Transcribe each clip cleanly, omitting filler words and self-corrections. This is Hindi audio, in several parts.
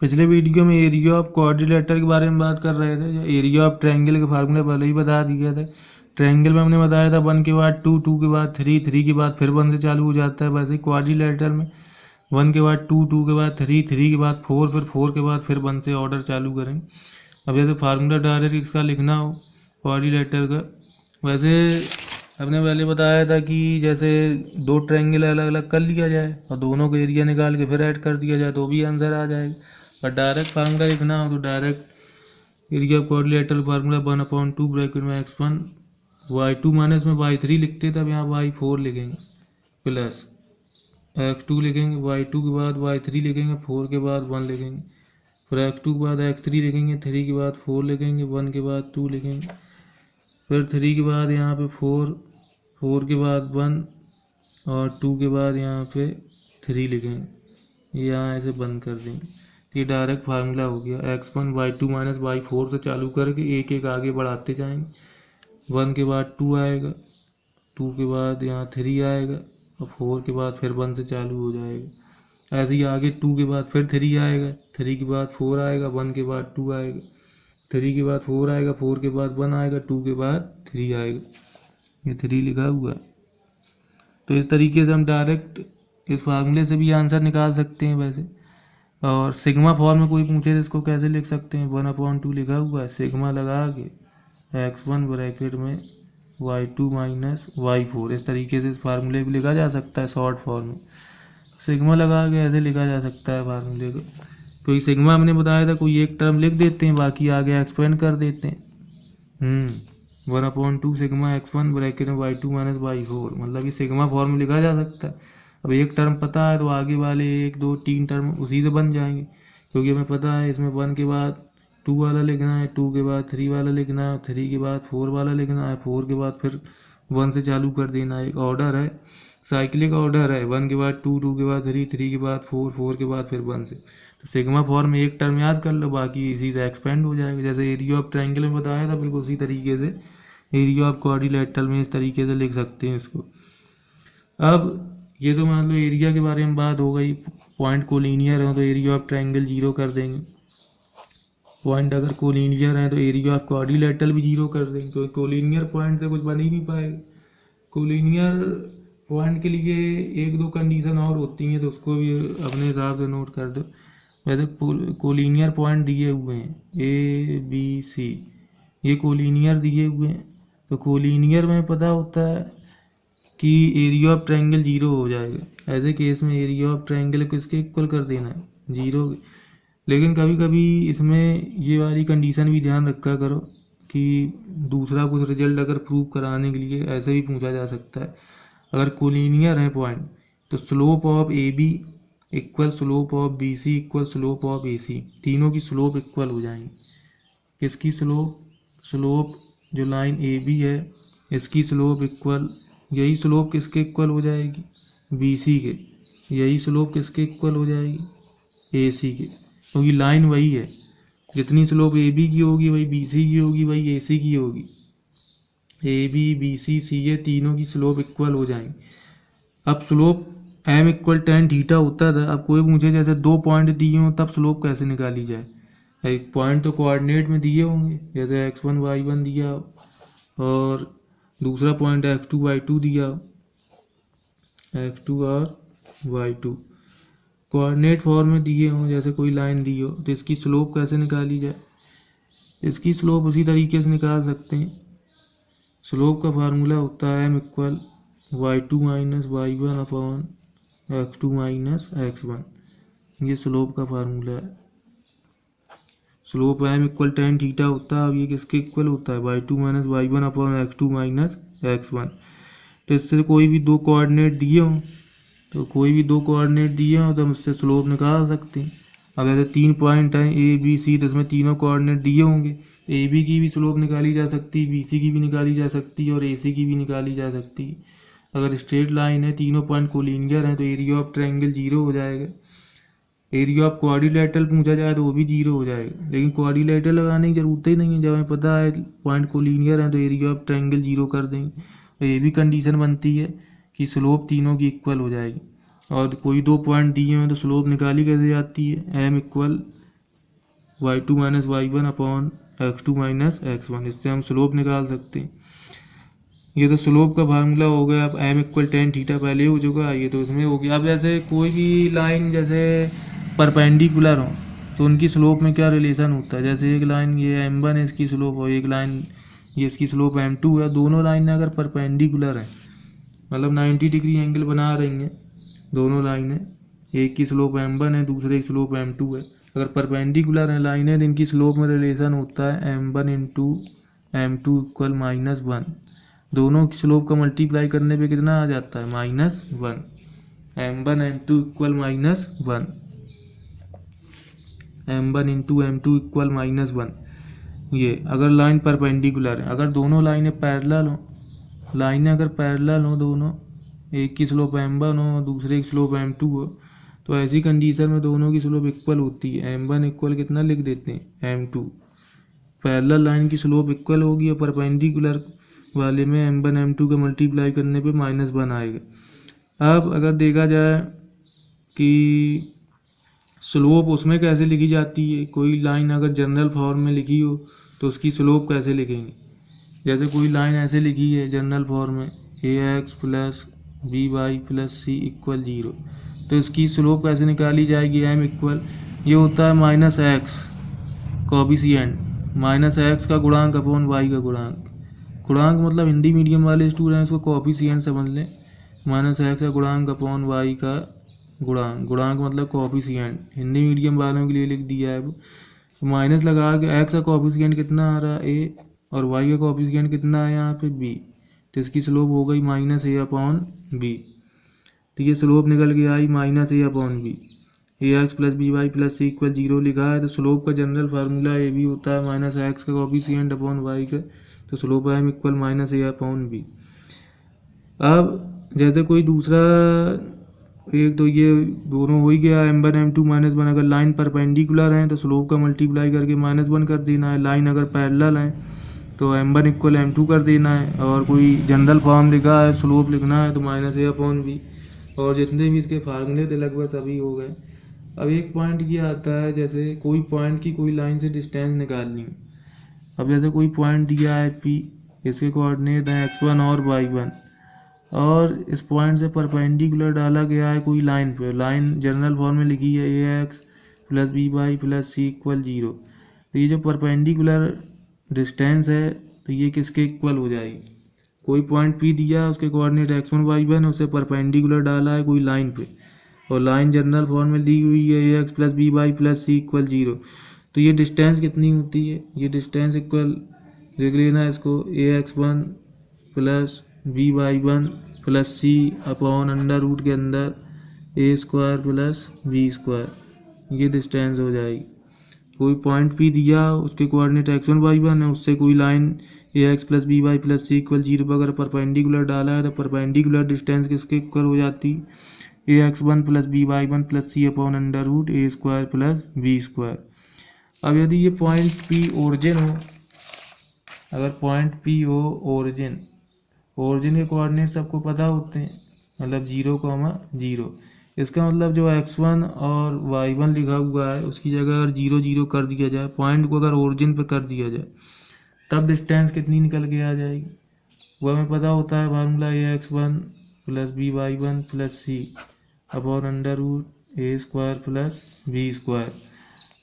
पिछले वीडियो में एरिया ऑफ क्वाड्रिलेटरल के बारे में बात कर रहे थे। एरिया ऑफ ट्रायंगल के फार्मूले पहले ही बता दिए थे। ट्रायंगल में हमने बताया था 1 के बाद 2, 2 के बाद 3, 3 के बाद फिर 1 से चालू हो जाता है। वैसे क्वाड्रिलेटरल में 1 के बाद 2, 2 के बाद 3, 3 के बाद 4, फिर 4 के बाद फिर 1 से ऑर्डर चालू करेंगे। अब जैसे फार्मूला डायरेक्ट इसका लिखना हो क्वाड्रिलेटरल का, वैसे हमने पहले बताया था कि जैसे दो ट्रायंगल अलग अलग कर लिया जाए और दोनों का एरिया निकाल के फिर ऐड कर दिया जाए तो भी आंसर आ जाएगा। और डायरेक्ट फार्मूला लिखना हो तो direct area of quadrilateral formula 1/2 bracket में x1 y2 माइनस में y3 लिखते तब यहाँ y4 लिखेंगे प्लस x2 लिखेंगे, y2 के बाद y3 लिखेंगे, 4 के बाद 1 लिखेंगे, फिर x2 के बाद x3 लिखेंगे, 3 के बाद 4 लिखेंगे, 1 के बाद 2 लिखेंगे, फिर 3 के बाद यहाँ पे 4, 4 के बाद 1 और 2 के बाद यहाँ पे 3 लिखेंगे। यहाँ ऐसे बंद कर देंगे। ये डायरेक्ट फार्मूला हो गया। x1 y2 माइनस y4 से चालू करके एक एक आगे बढ़ाते जाएंगे। 1 के बाद 2 आएगा, 2 के बाद यहाँ 3 आएगा और 4 के बाद फिर 1 से चालू हो जाएगा। ऐसे ही आगे 2 के बाद फिर 3 आएगा, 3 के बाद 4 आएगा, 1 के बाद 2 आएगा, 3 के बाद 4 आएगा, 4 के बाद 1 आएगा, 2 के बाद 3 आएगा। ये 3 लिखा हुआ है। तो इस तरीके से हम डायरेक्ट इस फार्मूले से भी आंसर निकाल सकते हैं वैसे। और सिग्मा फॉर्म में कोई पूछे तो इसको कैसे लिख सकते हैं, 1/2 लिखा हुआ है, सिग्मा लगा के x1 ब्रैकेट में y2 माइनस y4, इस तरीके से इस फार्मूले को लिखा जा सकता है। शॉर्ट फॉर्म में सिग्मा लगा के ऐसे लिखा जा सकता है फार्मूले को। कोई सिग्मा हमने बताया था, कोई एक टर्म लिख देते हैं, बाकी आगे एक्सपेंड कर देते हैं। 1/2 सिग्मा x1 ब्रैकेट में y2 माइनस y4, मतलब कि सिग्मा फॉर्म में लिखा जा सकता है। अब एक टर्म पता है तो आगे वाले 1, 2, 3 टर्म उसी से बन जाएंगे, क्योंकि हमें पता है इसमें 1 के बाद 2 वाला लिखना है, 2 के बाद 3 वाला लिखना है, 3 के बाद 4 वाला लिखना है, 4 के बाद फिर 1 से चालू कर देना है। एक ऑर्डर है, साइक्लिक ऑर्डर है, 1 के बाद 2, 2 के बाद 3, 3 के बाद 4, 4 के बाद फिर 1 से। तो सिग्मा फॉर्म में एक टर्म याद कर लो, बाकी इसी से एक्सपेंड हो जाएगा। जैसे एरिया ऑफ ट्रायंगल में बताया था, बिल्कुल उसी तरीके से एरिया ऑफ क्वाड्रिलेटरल में इस तरीके से लिख सकते हैं इसको। अब ये तो मान लो एरिया के बारे में बात हो गई। पॉइंट कोलिनियर हो तो एरिया ऑफ ट्रायंगल 0 कर देंगे। पॉइंट अगर कोलिनियर है तो एरिया ऑफ क्वाड्रिलेटरल भी 0 कर देंगे, क्योंकि कोलिनियर पॉइंट से कुछ बन ही नहीं पाएगा। कोलिनियर पॉइंट के लिए 1-2 कंडीशन और होती हैं, तो उसको भी अपने हिसाब से नोट कर दो। वैसे कोलिनियर पॉइंट दिए हुए हैं A, B, C, ये कोलिनियर दिए हुए हैं। तो कोलिनियर में पता होता है कि एरिया ऑफ ट्रायंगल 0 हो जाएगा। ऐसे केस में एरिया ऑफ ट्रायंगल किसके इक्वल कर देना है, 0। लेकिन कभी कभी इसमें ये वाली कंडीशन भी ध्यान रखा करो कि दूसरा कुछ रिजल्ट अगर प्रूव कराने के लिए ऐसे भी पूछा जा सकता है। अगर कोलिनियर है पॉइंट तो slope of AB equal slope of BC equal slope of AC, तीनों की स्लोप इक्वल हो जाएंगी। किसकी स्लोप, स्लोप जो लाइन AB है इसकी स्लोप इक्वल, यही स्लोप किसके इक्वल हो जाएगी, BC के। यही स्लोप किसके इक्वल हो जाएगी, AC के, क्योंकि लाइन वही है। जितनी स्लोप AB की होगी वही BC की होगी, वही AC की होगी। AB, BC, CA तीनों की स्लोप इक्वल हो जाएंगी। अब slope m equal tan theta होता था। अब कोई पूछे जैसे 2 पॉइंट दिए हों तब स्लोप कैसे निकाली जाए। एक पॉइंट तो कोऑर्डिनेट में दिए होंगे, जैसे x1 y1 दिया और दूसरा पॉइंट x2 y2 दिया, x2 और y2 कोऑर्डिनेट फॉर्म में दिए हों, जैसे कोई लाइन दी हो, तो इसकी स्लोप कैसे निकाली जाए। इसकी स्लोप उसी तरीके से निकाल सकते हैं। स्लोप का फार्मूला होता है m equal y2 minus y1 upon x2 minus x1। ये स्लोप का फार्मूला है। Slope m equal tan theta होता है। अब ये किसके इक्वल होता है, y2 minus y1 upon x2 minus x1। तो इससे कोई भी 2 कोऑर्डिनेट दिए हों, तो कोई भी 2 कोऑर्डिनेट दिए हों तो हम इससे स्लोप निकाल सकते हैं। अब ऐसे 3 पॉइंट हैं A, B, C, तो इसमें तीनों कोऑर्डिनेट दिए होंगे। AB की भी स्लोप निकाली जा सकती है, BC की भी निकाली जा सकती है और AC की भी निकाली जा सकती है। अगर स्ट्रेट लाइन है, तीनों पॉइंट कोलिनियर हैं, तो एरिया ऑफ ट्रायंगल 0 हो जाएगा। एरिया ऑफ क्वाड्रिलेटरल पूछा जाए तो वो भी 0 हो जाएगा। लेकिन क्वाड्रिलेटरल लगाने की जरूरत ही नहीं है, जब हमें पता है पॉइंट कोलिनियर है तो एरिया ऑफ ट्रायंगल 0 कर देंगे। तो ये भी कंडीशन बनती है कि स्लोप तीनों की इक्वल हो जाएगी। और कोई 2 पॉइंट दिए हैं तो स्लोप निकाली कैसे जाती है, m equal y2 minus y1 upon x2 minus x1। इससे हम स्लोप निकाल सकते हैं। ये तो स्लोप का फार्मूला हो गया। अब m इक्वल टेन थीटा पहले हो चुका है, ये तो इसमें हो गया। अब जैसे कोई भी लाइन जैसे परपेंडिकुलर हो तो उनकी स्लोप में क्या रिलेशन होता है। जैसे एक लाइन ये m1 है, इसकी स्लोप, और एक लाइन ये इसकी स्लोप m2 है। दोनों लाइनें अगर परपेंडिकुलर हैं, मतलब 90 डिग्री एंगल बना रही हैं दोनों लाइनें, एक की स्लोप m1 है, दूसरे की स्लोप m2 है। अगर परपेंडिकुलर हैं लाइनें तो इनकी स्लोप में रिलेशन होता है m1 इंटू m2 इक्वल -1। दोनों की स्लोप का मल्टीप्लाई करने पे कितना आ जाता है, -1। m1 m2 equal -1, m1 into m2 equal -1। ये अगर लाइन परपेंडिकुलर है। अगर दोनों लाइनें पैरेलल हो, लाइनें अगर पैरेलल हो दोनों, एक की स्लोप m1 हो दूसरे की स्लोप m2 हो, तो ऐसी कंडीशन में दोनों की स्लोप इक्वल होती है। m1 इक्वल कितना लिख देते हैं, m2। पैरेलल लाइन की स्लोप इक्वल होगी और परपेंडिकुलर वाले में m1 m2 का मल्टीप्लाई करने पे -1 आएगा। अब अगर देखा जाए कि स्लोप उसमें कैसे लिखी जाती है, कोई लाइन अगर जनरल फॉर्म में लिखी हो तो उसकी स्लोप कैसे लिखेंगे। जैसे कोई लाइन ऐसे लिखी है जनरल फॉर्म में, ax plus B Y plus सी इक्वल 0, तो इसकी स्लोप कैसे निकाली जाएगी। m इक्वल ये होता है -x कोफिशिएंट, -x का गुणांक अपॉन y का गुणांक। गुणांक मतलब हिंदी मीडियम वाले स्टूडेंट इसको कोफिशिएंट समझ लें। -x का गुणांक अपॉन y का गुणांक, गुणांक मतलब कोफिशिएंट, हिंदी मीडियम वालों के लिए लिख दिया है। अब माइनस लगा के x का कोफिशिएंट कितना आ रहा है a, और y का कोफिशिएंट कितना है यहाँ पे b, तो इसकी स्लोप हो गई -a अपॉन b। तो ये स्लोप निकल के आई -a upon b। ax plus B Y plus C equal 0 लिखा है, तो स्लोप का जनरल फार्मूला ए भी होता है -x का कोफिशिएंट अपॉन y का, तो slope m equal -a upon b। अब जैसे कोई दूसरा, एक तो ये दोनों हो ही गया, m1 m2 -1। अगर लाइन परपेंडिकुलर है तो स्लोप का मल्टीप्लाई करके -1 कर देना है। लाइन अगर पैरेलल है तो m1 इक्वल m2 कर देना है। और कोई जनरल फॉर्म लिखा है, स्लोप लिखना है तो -a अपॉन b। और जितने भी इसके फार्मूले थे लगभग सभी हो गए। अब एक पॉइंट ये आता है, जैसे कोई पॉइंट की कोई लाइन से डिस्टेंस निकालनी है। अब जैसे कोई पॉइंट दिया है P, इसके कोऑर्डिनेट हैं x1 और y1, और इस पॉइंट से परपेंडिकुलर डाला गया है कोई लाइन पे। लाइन जनरल फॉर्म में लिखी है ax plus B Y plus सी इक्वल 0। तो ये जो परपेंडिकुलर डिस्टेंस है तो ये किसके इक्वल हो जाएगी। कोई पॉइंट P दिया, उसके कोऑर्डिनेट x1 y1, उससे परपेंडिकुलर डाला है कोई लाइन पे, और लाइन जनरल फॉर्म में दी हुई है ax plus B Y plus सी इक्वल 0। तो ये डिस्टेंस कितनी होती है, ये डिस्टेंस इक्वल देख लेना इसको, ax1 प्लस बी वाई1 प्लस सी अपॉन अंडर रूट के अंदर a square plus B square, ये डिस्टेंस हो जाएगी। कोई पॉइंट P दिया, उसके कोऑर्डिनेट x1 y1 है, उससे कोई line ax plus B Y plus सी इक्वल 0 पर अगर परपेंडिकुलर डाला है तो परपेंडिकुलर डिस्टेंस किसके इक्वल हो जाती, ax1 plus B वाई1 plus C upon under root a square plus B square. अब यदि ये पॉइंट P ओरिजिन हो, अगर पॉइंट P हो ओरिजिन, ओरिजिन के कोऑर्डिनेट सबको पता होते हैं, मतलब 0,0। इसका मतलब जो x1 और y1 लिखा हुआ है उसकी जगह अगर 0 0 कर दिया जाए, पॉइंट को अगर ओरिजिन पे कर दिया जाए, तब डिस्टेंस कितनी निकल के आ जाएगी। वो हमें पता होता है formula ax1 plus B वाई1 plus C upon under root a square plus B square.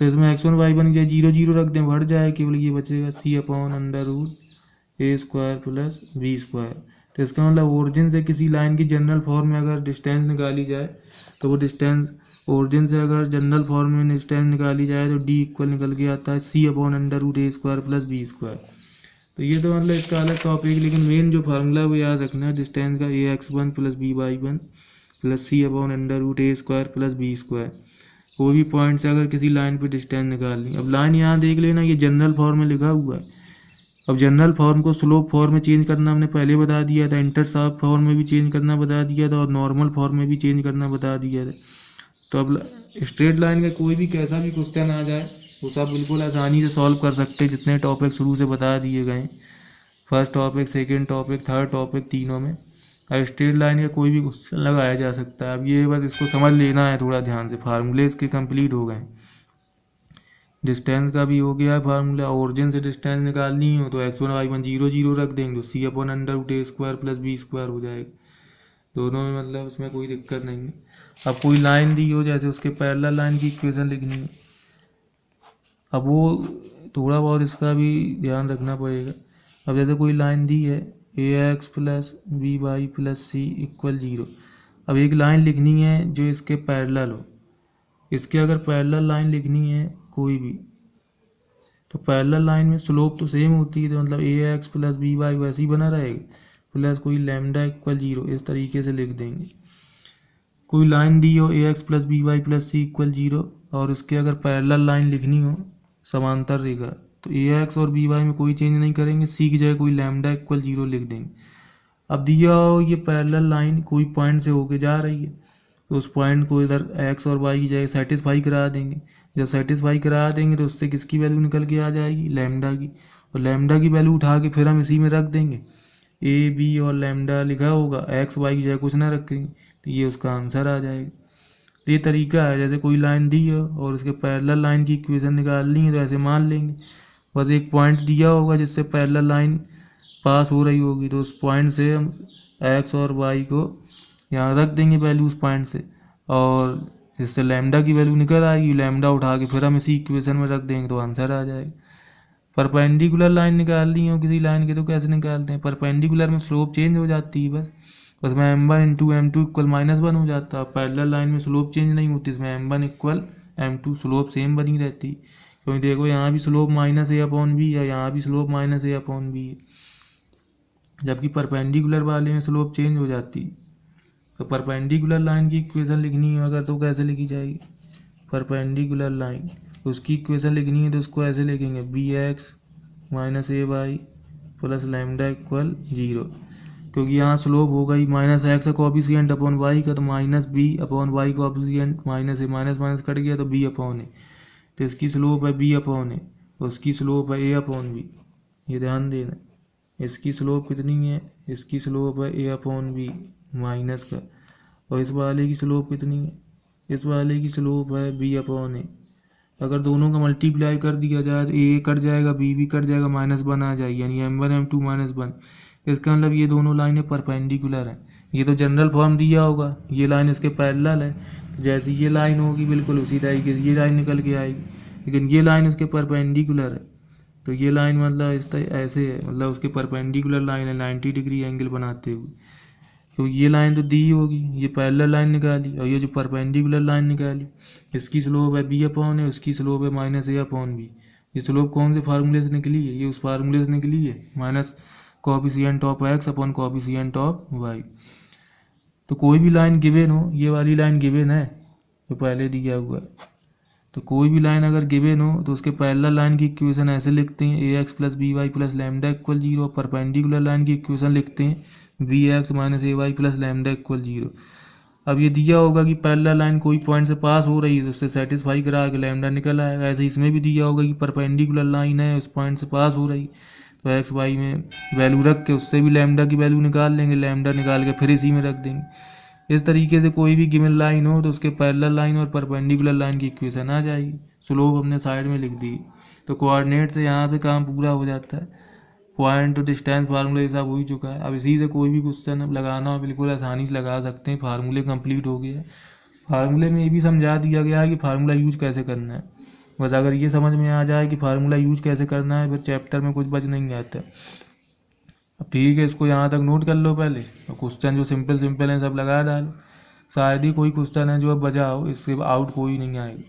तो इसमें x1 y1 के 0 0 रख दें, बढ़ जाए, केवल ये बचेगा c upon under root a square plus B square. तो इसका मतलब ओरिजिन से किसी लाइन की जनरल फॉर्म में अगर डिस्टेंस निकाली जाए तो वो डिस्टेंस, ओरिजिन से अगर जनरल फॉर्म में डिस्टेंस निकाली जाए तो d इक्वल निकल के आता है c upon under root a square plus B square. तो ये तो मतलब इसका अलग टॉपिक, लेकिन मेन जो फार्मूला वो याद रखना है डिस्टेंस का, ax1 plus B वाई1 plus C upon under root a square plus B square. कोई भी पॉइंट से अगर किसी लाइन पे डिस्टेंस निकालनी। अब लाइन यहाँ देख लेना, ये जनरल फॉर्म में लिखा हुआ है। अब जनरल फॉर्म को स्लोप फॉर्म में चेंज करना हमने पहले बता दिया था, इंटरसेप्ट फॉर्म में भी चेंज करना बता दिया था, और नॉर्मल फॉर्म में भी चेंज करना बता दिया था। तो अब स्ट्रेट लाइन का कोई भी कैसा भी क्वेश्चन आ जाए वो सब बिल्कुल आसानी से सॉल्व कर सकते हैं, जितने टॉपिक शुरू से बता दिए गए, first topic, second topic, third topic, तीनों में। अब स्ट्रेट लाइन का कोई भी क्वेश्चन लगाया जा सकता है। अब ये बस इसको समझ लेना है थोड़ा ध्यान से, फार्मूले इसके कंप्लीट हो गए। डिस्टेंस का भी हो गया है फार्मूला। ओरिजिन से डिस्टेंस निकालनी हो तो x1 y1 0 0 रख देंगे तो c/√a² + b² हो जाएगा। दोनों में मतलब उसमें कोई दिक्कत नहीं है। अब कोई लाइन दी हो, जैसे उसके पैरेलल लाइन की इक्वेशन लिखनी है, अब वो थोड़ा बहुत इसका भी ध्यान रखना पड़ेगा। अब जैसे कोई लाइन दी है ax + by + c = 0। अब एक लाइन लिखनी है जो इसके पैरेलल हो। इसके अगर पैरेलल लाइन लिखनी है कोई भी, तो पैरेलल लाइन में स्लोप तो सेम होती है, तो मतलब ax + by वैसे ही बना रहेगा, प्लस कोई λ = 0, इस तरीके से लिख देंगे। कोई लाइन दी हो ax + by + c = 0 और उसके अगर पैरेलल लाइन लिखनी हो समांतर रेखा, तो ax और by में कोई चेंज नहीं करेंगे, c की जगह कोई λ = 0 लिख देंगे। अब दिया हो ये पैरेलल लाइन कोई पॉइंट से होके जा रही है, तो उस पॉइंट को इधर x और y की जगह सेटिस्फाई करा देंगे। जब सेटिस्फाई करा देंगे तो उससे किसकी वैल्यू निकल के आ जाएगी, लैम्डा की। और लैम्डा की वैल्यू उठा के फिर हम इसी में रख देंगे, ए बी और लैम्डा लिखा होगा, एक्स वाई की जगह कुछ ना रखेंगे, तो ये उसका आंसर आ जाएगा। तो ये तरीका है, जैसे कोई लाइन दी है और उसके पैरेलल लाइन की इक्वेशन निकालनी है तो ऐसे मान लेंगे। बस एक पॉइंट दिया होगा जिससे पैरेलल लाइन पास हो रही होगी, तो उस पॉइंट से हम एक्स और वाई को यहाँ रख देंगे वैल्यू उस पॉइंट से, और जिससे लैम्डा की वैल्यू निकल आएगी, लैम्डा उठा के फिर हम इसी इक्वेशन में रख देंगे तो आंसर आ जाएगा। परपेंडिकुलर लाइन निकालनी हो किसी लाइन के तो कैसे निकालते हैं, परपेंडिकुलर में स्लोप चेंज हो जाती है, बस में m1 × m2 = -1 हो जाता है। पैरेलल लाइन में स्लोप चेंज नहीं होती, इसमें m1 = m2 स्लोप सेम बनी रहती, क्योंकि देखो यहाँ भी स्लोप -a/b है, यहाँ भी स्लोप -a/b है, जबकि परपेंडिकुलर वाले में स्लोप चेंज हो जाती है। तो परपेंडिकुलर लाइन की इक्वेशन लिखनी है अगर तो कैसे लिखी जाएगी, परपेंडिकुलर लाइन उसकी इक्वेशन लिखनी है तो उसको ऐसे लिखेंगे bx - ay + लैम्डा = 0, क्योंकि यहाँ स्लोप हो गई -x कोएफिशिएंट अपॉन y का, तो -b/y coefficient -a minus cut गया तो b/a, तो इसकी स्लोप है b/a, उसकी स्लोप है a/b। ये ध्यान देना, इसकी स्लोप कितनी है, इसकी स्लोप है a/b माइनस का, और इस वाले की स्लोप कितनी है, इस वाले की स्लोप है b/a। अगर दोनों का मल्टीप्लाई कर दिया जाए तो a कट जाएगा, b भी कट जाएगा, -1 आ जाएगी, यानी m1 m2 -1। इसका मतलब ये दोनों लाइनें परपेंडिकुलर हैं। ये तो जनरल फॉर्म दिया होगा, ये लाइन इसके पैरेलल है, जैसी ये लाइन होगी बिल्कुल उसी तरीके से ये लाइन निकल के आएगी, लेकिन ये लाइन उसके परपेंडिकुलर है, तो ये लाइन मतलब ऐसे है, मतलब उसके परपेंडिकुलर लाइन है 90 डिग्री एंगल बनाते हुए। तो ये लाइन तो दी होगी, ये पैरेलल लाइन निकाली, और ये जो परपेंडिकुलर लाइन निकाली इसकी स्लोप है b/a, उसकी स्लोप है -a/b। ये स्लोप कौन से फार्मूले से निकली है, ये उस फार्मूले से निकली है, minus coefficient of x upon coefficient of y। तो कोई भी लाइन गिवन हो, ये वाली लाइन गिवन है जो पहले दिया हुआ है, तो कोई भी लाइन अगर गिवन हो तो उसके पैरेलल लाइन की इक्वेशन ऐसे लिखते हैं ax + by + lambda = 0, perpendicular line की इक्वेशन लिखते हैं bx - ay + लैम्डा = 0। अब ये दिया होगा कि पैरेलल लाइन कोई पॉइंट से पास हो रही है तो उससे सेटिस्फाई करा के लैम्डा निकल आएगा। ऐसे इसमें भी दिया होगा कि परपेंडिकुलर लाइन है उस पॉइंट से पास हो रही, तो एक्स वाई में वैल्यू रख के उससे भी लैम्डा की वैल्यू निकाल लेंगे, लैम्डा निकाल के फिर इसी में रख देंगे। इस तरीके से कोई भी गिवन लाइन हो तो उसके पैरेलल लाइन और परपेंडिकुलर लाइन की इक्वेशन आ जाएगी। स्लोप हमने साइड में लिख दी, तो कोऑर्डिनेट से यहाँ पे काम पूरा हो जाता है। पॉइंट तो डिस्टेंस फार्मूला ये सब हो ही चुका है। अब इसी से कोई भी क्वेश्चन लगाना हो बिल्कुल आसानी से लगा सकते हैं। फार्मूले कंप्लीट हो गए। फार्मूले में ये भी समझा दिया गया है कि फार्मूला यूज कैसे करना है। बस अगर ये समझ में आ जाए कि फार्मूला यूज कैसे करना है, फिर चैप्टर में कुछ बच नहीं आता। अब ठीक है, इसको यहाँ तक नोट कर लो पहले, और क्वेश्चन जो सिंपल सिंपल हैं सब लगा डालो। शायद ही कोई क्वेश्चन है जो अब बचा हो, इससे आउट कोई नहीं आएगा।